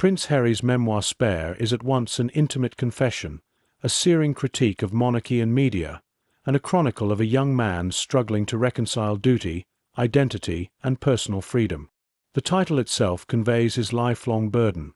Prince Harry's memoir Spare is at once an intimate confession, a searing critique of monarchy and media, and a chronicle of a young man struggling to reconcile duty, identity, and personal freedom. The title itself conveys his lifelong burden.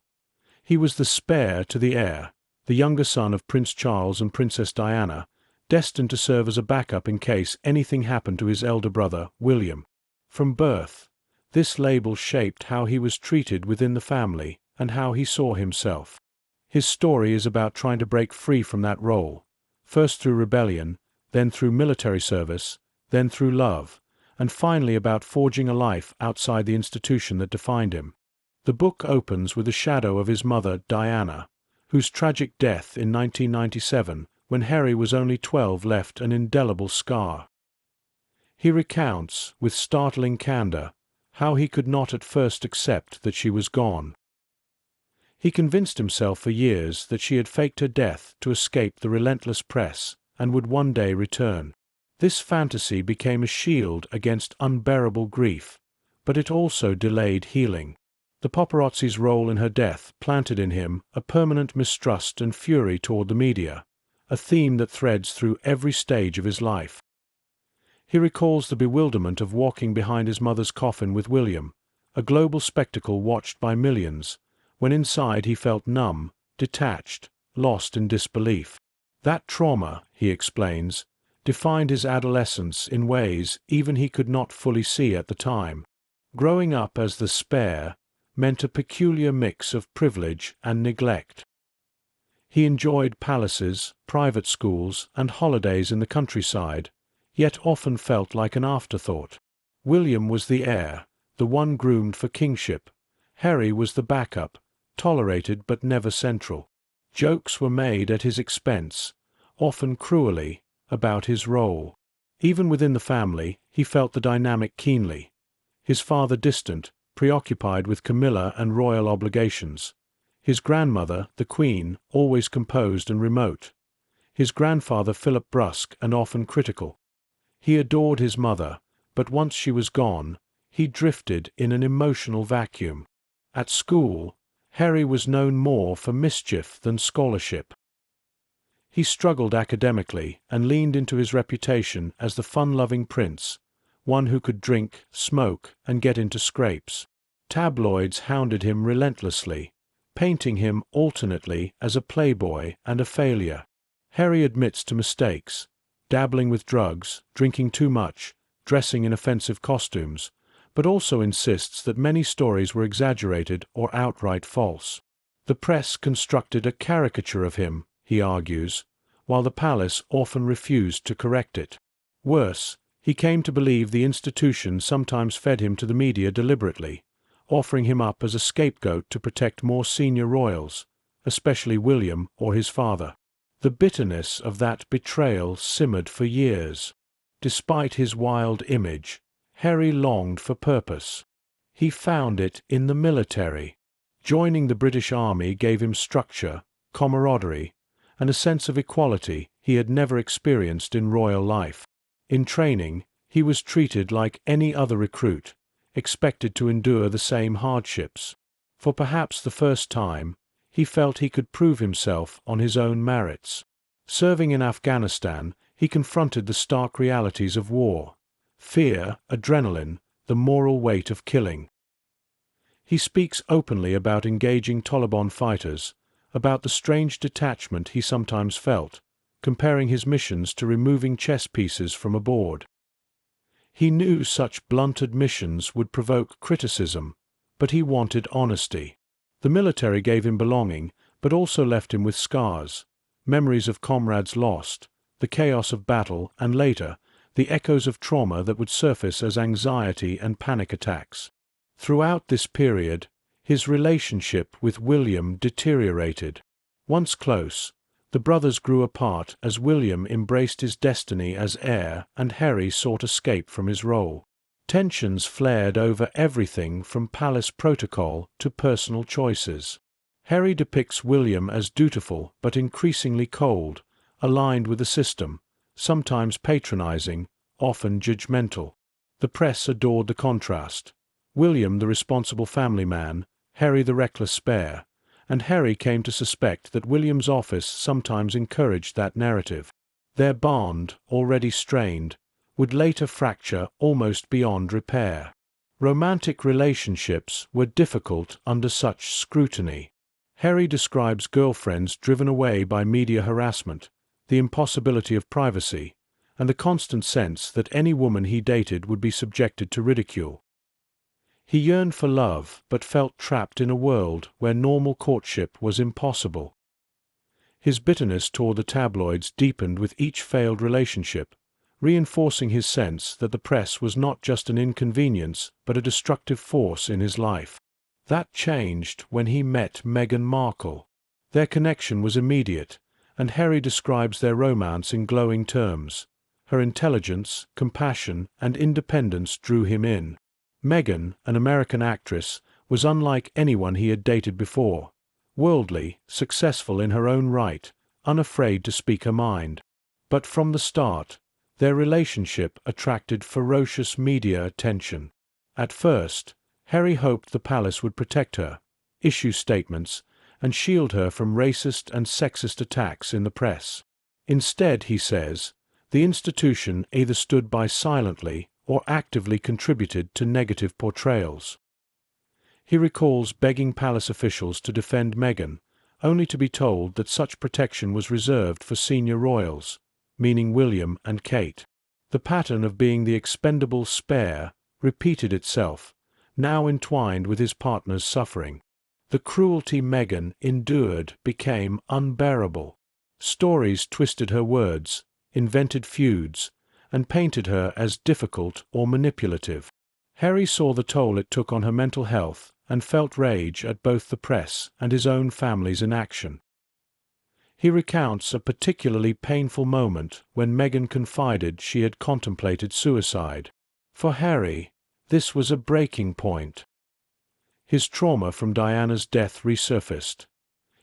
He was the spare to the heir, the younger son of Prince Charles and Princess Diana, destined to serve as a backup in case anything happened to his elder brother, William. From birth, this label shaped how he was treated within the family and how he saw himself. His story is about trying to break free from that role, first through rebellion, then through military service, then through love, and finally about forging a life outside the institution that defined him. The book opens with a shadow of his mother, Diana, whose tragic death in 1997, when Harry was only 12, left an indelible scar. He recounts, with startling candor, how he could not at first accept that she was gone. He convinced himself for years that she had faked her death to escape the relentless press and would one day return. This fantasy became a shield against unbearable grief, but it also delayed healing. The paparazzi's role in her death planted in him a permanent mistrust and fury toward the media, a theme that threads through every stage of his life. He recalls the bewilderment of walking behind his mother's coffin with William, a global spectacle watched by millions, when inside he felt numb, detached, lost in disbelief. That trauma, he explains, defined his adolescence in ways even he could not fully see at the time. Growing up as the spare meant a peculiar mix of privilege and neglect. He enjoyed palaces, private schools, and holidays in the countryside, yet often felt like an afterthought. William was the heir, the one groomed for kingship. Harry was the backup, tolerated but never central. Jokes were made at his expense, often cruelly, about his role. Even within the family, he felt the dynamic keenly. His father distant, preoccupied with Camilla and royal obligations. His grandmother, the Queen, always composed and remote. His grandfather Philip brusque and often critical. He adored his mother, but once she was gone, he drifted in an emotional vacuum. At school, Harry was known more for mischief than scholarship. He struggled academically and leaned into his reputation as the fun-loving prince, one who could drink, smoke, and get into scrapes. Tabloids hounded him relentlessly, painting him alternately as a playboy and a failure. Harry admits to mistakes, dabbling with drugs, drinking too much, dressing in offensive costumes, but also insists that many stories were exaggerated or outright false. The press constructed a caricature of him, he argues, while the palace often refused to correct it. Worse, he came to believe the institution sometimes fed him to the media deliberately, offering him up as a scapegoat to protect more senior royals, especially William or his father. The bitterness of that betrayal simmered for years. Despite his wild image, Harry longed for purpose. He found it in the military. Joining the British Army gave him structure, camaraderie, and a sense of equality he had never experienced in royal life. In training, he was treated like any other recruit, expected to endure the same hardships. For perhaps the first time, he felt he could prove himself on his own merits. Serving in Afghanistan, he confronted the stark realities of war: fear, adrenaline, the moral weight of killing. He speaks openly about engaging Taliban fighters, about the strange detachment he sometimes felt, comparing his missions to removing chess pieces from a board. He knew such blunt admissions would provoke criticism, but he wanted honesty. The military gave him belonging, but also left him with scars, memories of comrades lost, the chaos of battle, and later, the echoes of trauma that would surface as anxiety and panic attacks. Throughout this period, his relationship with William deteriorated. Once close, the brothers grew apart as William embraced his destiny as heir and Harry sought escape from his role. Tensions flared over everything from palace protocol to personal choices. Harry depicts William as dutiful but increasingly cold, aligned with the system, sometimes patronizing, often judgmental. The press adored the contrast. William the responsible family man, Harry the reckless spare, and Harry came to suspect that William's office sometimes encouraged that narrative. Their bond, already strained, would later fracture almost beyond repair. Romantic relationships were difficult under such scrutiny. Harry describes girlfriends driven away by media harassment, the impossibility of privacy, and the constant sense that any woman he dated would be subjected to ridicule. He yearned for love, but felt trapped in a world where normal courtship was impossible. His bitterness toward the tabloids deepened with each failed relationship, reinforcing his sense that the press was not just an inconvenience but a destructive force in his life. That changed when he met Meghan Markle. Their connection was immediate, and Harry describes their romance in glowing terms. Her intelligence, compassion, and independence drew him in. Meghan, an American actress, was unlike anyone he had dated before. Worldly, successful in her own right, unafraid to speak her mind. But from the start, their relationship attracted ferocious media attention. At first, Harry hoped the palace would protect her, issue statements, and shield her from racist and sexist attacks in the press. Instead, he says, the institution either stood by silently or actively contributed to negative portrayals. He recalls begging palace officials to defend Meghan, only to be told that such protection was reserved for senior royals, meaning William and Kate. The pattern of being the expendable spare repeated itself, now entwined with his partner's suffering. The cruelty Meghan endured became unbearable. Stories twisted her words, invented feuds, and painted her as difficult or manipulative. Harry saw the toll it took on her mental health and felt rage at both the press and his own family's inaction. He recounts a particularly painful moment when Meghan confided she had contemplated suicide. For Harry, this was a breaking point. His trauma from Diana's death resurfaced.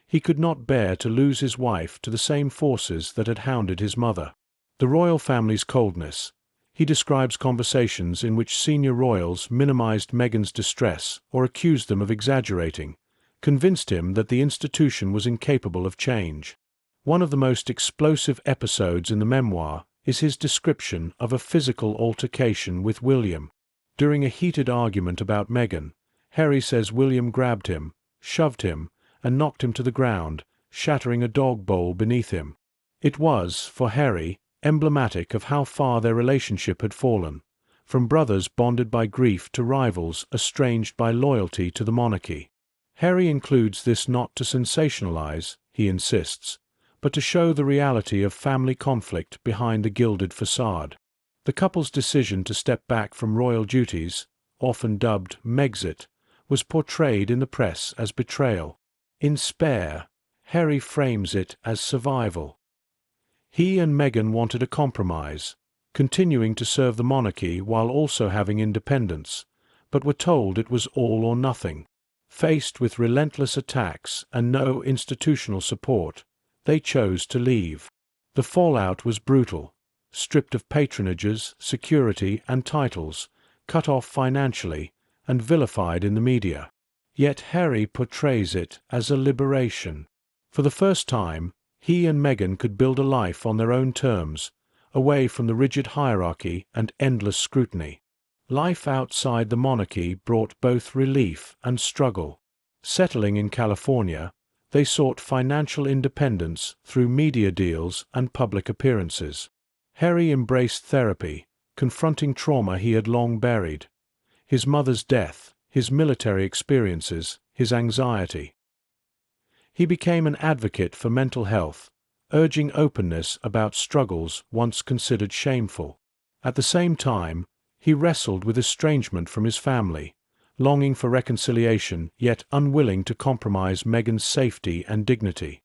He could not bear to lose his wife to the same forces that had hounded his mother. The royal family's coldness. He describes conversations in which senior royals minimized Meghan's distress or accused them of exaggerating, convinced him that the institution was incapable of change. One of the most explosive episodes in the memoir is his description of a physical altercation with William. During a heated argument about Meghan, Harry says William grabbed him, shoved him, and knocked him to the ground, shattering a dog bowl beneath him. It was, for Harry, emblematic of how far their relationship had fallen, from brothers bonded by grief to rivals estranged by loyalty to the monarchy. Harry includes this not to sensationalize, he insists, but to show the reality of family conflict behind the gilded facade. The couple's decision to step back from royal duties, often dubbed Megxit, was portrayed in the press as betrayal. In Spare, Harry frames it as survival. He and Meghan wanted a compromise, continuing to serve the monarchy while also having independence, but were told it was all or nothing. Faced with relentless attacks and no institutional support, they chose to leave. The fallout was brutal, stripped of patronages, security, and titles, cut off financially, and vilified in the media. Yet Harry portrays it as a liberation. For the first time, he and Meghan could build a life on their own terms, away from the rigid hierarchy and endless scrutiny. Life outside the monarchy brought both relief and struggle. Settling in California, they sought financial independence through media deals and public appearances. Harry embraced therapy, confronting trauma he had long buried. His mother's death, his military experiences, his anxiety. He became an advocate for mental health, urging openness about struggles once considered shameful. At the same time, he wrestled with estrangement from his family, longing for reconciliation yet unwilling to compromise Meghan's safety and dignity.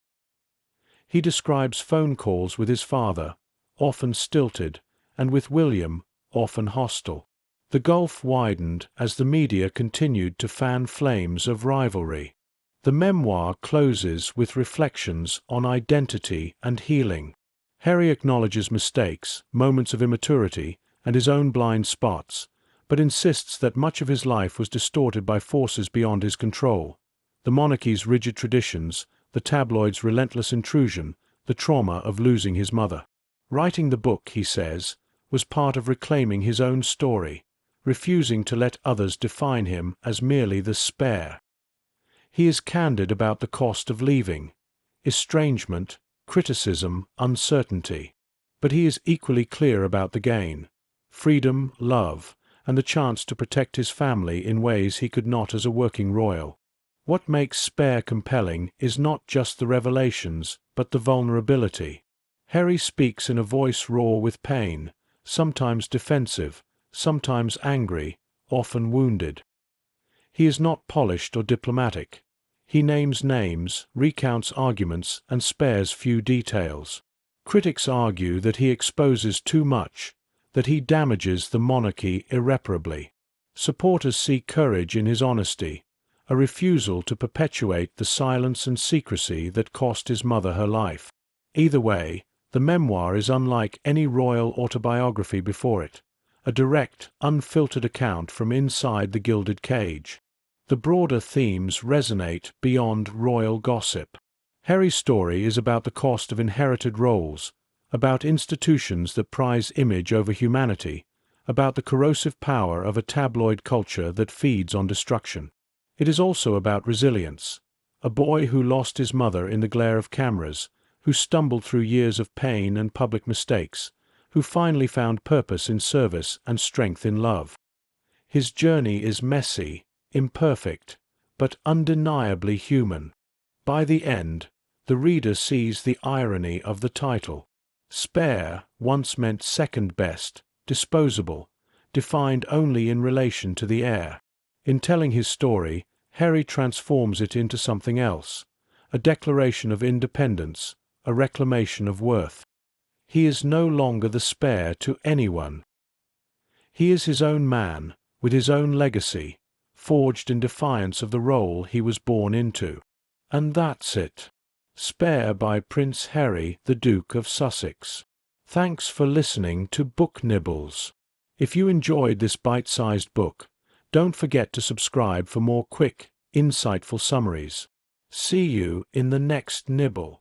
He describes phone calls with his father, often stilted, and with William, often hostile. The gulf widened as the media continued to fan flames of rivalry. The memoir closes with reflections on identity and healing. Harry acknowledges mistakes, moments of immaturity, and his own blind spots, but insists that much of his life was distorted by forces beyond his control, the monarchy's rigid traditions, the tabloids' relentless intrusion, the trauma of losing his mother. Writing the book, he says, was part of reclaiming his own story, refusing to let others define him as merely the spare. He is candid about the cost of leaving: estrangement, criticism, uncertainty. But he is equally clear about the gain: freedom, love, and the chance to protect his family in ways he could not as a working royal. What makes Spare compelling is not just the revelations, but the vulnerability. Harry speaks in a voice raw with pain, sometimes defensive, sometimes angry, often wounded. He is not polished or diplomatic. He names names, recounts arguments, and spares few details. Critics argue that he exposes too much, that he damages the monarchy irreparably. Supporters see courage in his honesty, a refusal to perpetuate the silence and secrecy that cost his mother her life. Either way, the memoir is unlike any royal autobiography before it, a direct, unfiltered account from inside the gilded cage. The broader themes resonate beyond royal gossip. Harry's story is about the cost of inherited roles, about institutions that prize image over humanity, about the corrosive power of a tabloid culture that feeds on destruction. It is also about resilience: a boy who lost his mother in the glare of cameras, who stumbled through years of pain and public mistakes, who finally found purpose in service and strength in love. His journey is messy, imperfect, but undeniably human. By the end, the reader sees the irony of the title. Spare once meant second best, disposable, defined only in relation to the heir. In telling his story, Harry transforms it into something else: a declaration of independence, a reclamation of worth. He is no longer the spare to anyone. He is his own man, with his own legacy, forged in defiance of the role he was born into. And that's it. Spare by Prince Harry, the Duke of Sussex. Thanks for listening to Book Nibbles. If you enjoyed this bite-sized book, don't forget to subscribe for more quick, insightful summaries. See you in the next nibble.